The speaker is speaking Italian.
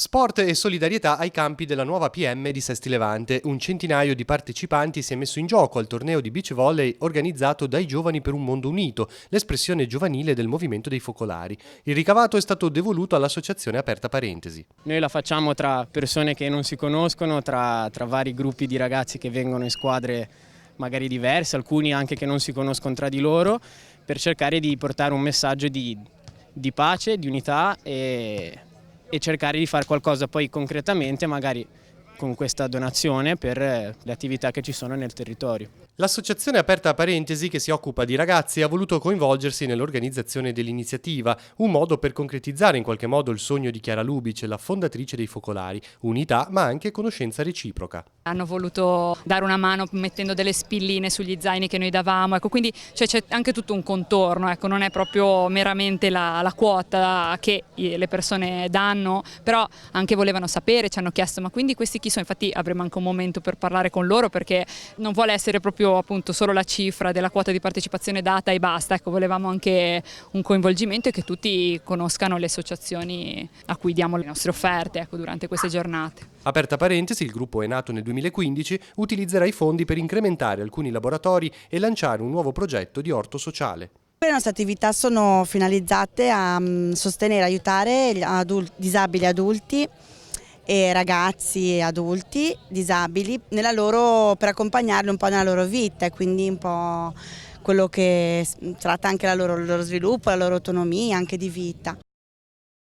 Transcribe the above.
Sport e solidarietà ai campi della nuova PM di Sesti Levante. Un centinaio di partecipanti si è messo in gioco al torneo di beach volley organizzato dai Giovani per un Mondo Unito, l'espressione giovanile del movimento dei focolari. Il ricavato è stato devoluto all'associazione Aperta Parentesi. Noi la facciamo tra persone che non si conoscono, tra vari gruppi di ragazzi che vengono in squadre magari diverse, alcuni anche che non si conoscono tra di loro, per cercare di portare un messaggio di pace, di unità e cercare di fare qualcosa poi concretamente, magari con questa donazione per le attività che ci sono nel territorio. L'associazione Aperta Parentesi, che si occupa di ragazzi, ha voluto coinvolgersi nell'organizzazione dell'iniziativa, un modo per concretizzare in qualche modo il sogno di Chiara Lubic, la fondatrice dei Focolari, unità ma anche conoscenza reciproca. Hanno voluto dare una mano mettendo delle spilline sugli zaini che noi davamo, quindi c'è anche tutto un contorno, non è proprio meramente la quota che le persone danno, però anche volevano sapere, ci hanno chiesto ma quindi questi chi sono? Infatti avremo anche un momento per parlare con loro, perché non vuole essere proprio appunto solo la cifra della quota di partecipazione data e basta, volevamo anche un coinvolgimento e che tutti conoscano le associazioni a cui diamo le nostre offerte durante queste giornate. Aperta Parentesi, il gruppo è nato nel 2015, utilizzerà i fondi per incrementare alcuni laboratori e lanciare un nuovo progetto di orto sociale. Le nostre attività sono finalizzate a sostenere e aiutare gli disabili adulti e ragazzi e adulti disabili per accompagnarli un po' nella loro vita e quindi un po' quello che tratta anche il loro sviluppo, la loro autonomia anche di vita.